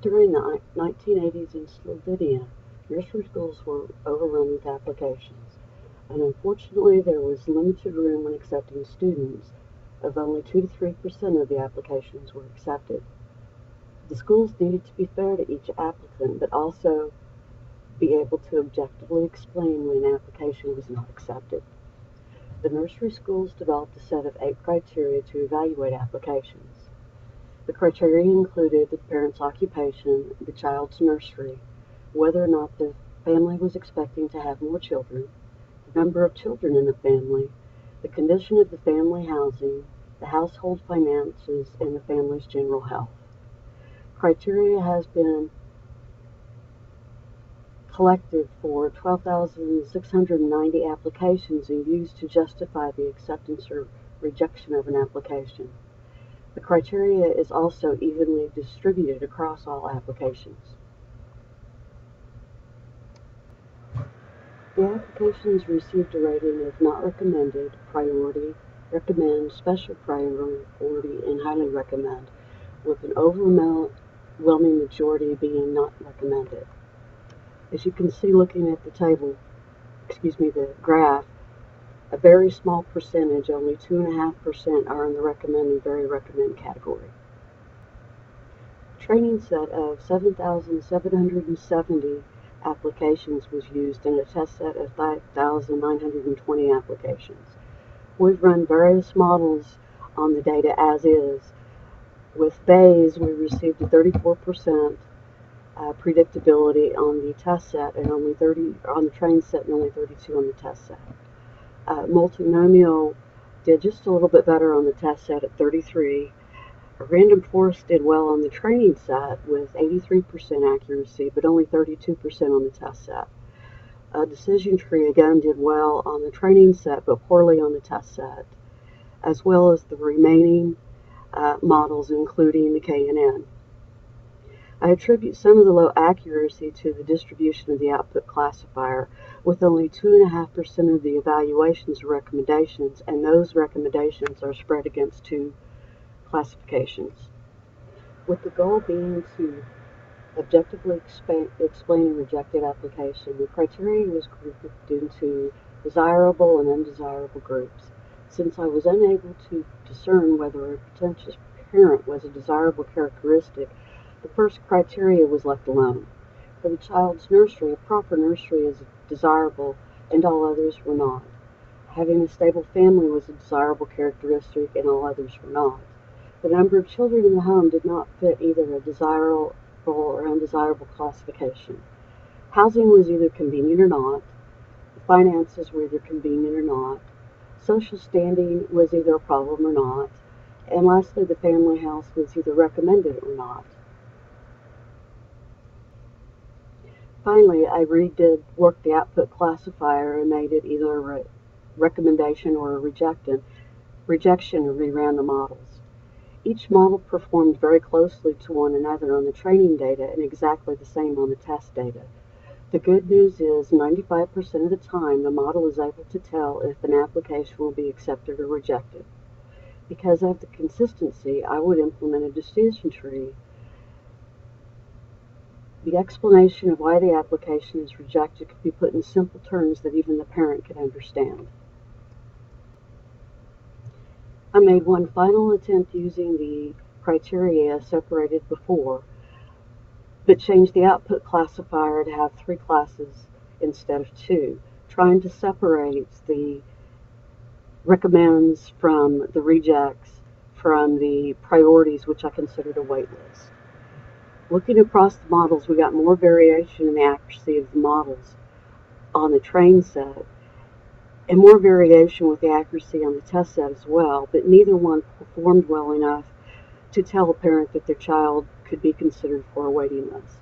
During the 1980s in Slovenia, nursery schools were overrun with applications, and unfortunately there was limited room when accepting students, of only 2 to 3% of the applications were accepted. The schools needed to be fair to each applicant, but also be able to objectively explain when an application was not accepted. The nursery schools developed a set of 8 criteria to evaluate applications. The criteria included the parent's occupation, the child's nursery, whether or not the family was expecting to have more children, the number of children in the family, the condition of the family housing, the household finances, and the family's general health. Criteria has been collected for 12,690 applications and used to justify the acceptance or rejection of an application. The criteria is also evenly distributed across all applications. The applications received a rating of not recommended, priority, recommend, special priority, and highly recommend, with an overwhelming majority being not recommended. As you can see looking at the graph, a very small percentage, only 2.5%, are in the recommend and very recommend category. A training set of 7,770 applications was used and a test set of 5,920 applications. We've run various models on the data as is. With Bayes, we received a 34% predictability on the test set and only 30 on the train set and only 32 on the test set. Multinomial did just a little bit better on the test set at 33. Random forest did well on the training set with 83% accuracy, but only 32% on the test set. Decision tree again did well on the training set, but poorly on the test set, as well as the remaining models, including the KNN. I attribute some of the low accuracy to the distribution of the output classifier, with only 2.5% of the evaluations or recommendations, and those recommendations are spread against 2 classifications. With the goal being to objectively explain a rejected application, the criteria was grouped into desirable and undesirable groups. Since I was unable to discern whether a potential parent was a desirable characteristic, the first criteria was left alone. For the child's nursery, a proper nursery is desirable and all others were not. Having a stable family was a desirable characteristic and all others were not. The number of children in the home did not fit either a desirable or undesirable classification. Housing was either convenient or not. The finances were either convenient or not. Social standing was either a problem or not. And lastly, the family house was either recommended or not. Finally, I worked the output classifier and made it either a recommendation or a rejection, and reran the models. Each model performed very closely to one another on the training data and exactly the same on the test data. The good news is 95% of the time the model is able to tell if an application will be accepted or rejected. Because of the consistency, I would implement a decision tree. The explanation of why the application is rejected could be put in simple terms that even the parent could understand. I made one final attempt using the criteria separated before, but changed the output classifier to have 3 classes instead of 2, trying to separate the recommends from the rejects from the priorities, which I considered a wait list. Looking across the models, we got more variation in the accuracy of the models on the train set and more variation with the accuracy on the test set as well, but neither one performed well enough to tell a parent that their child could be considered for a waiting list.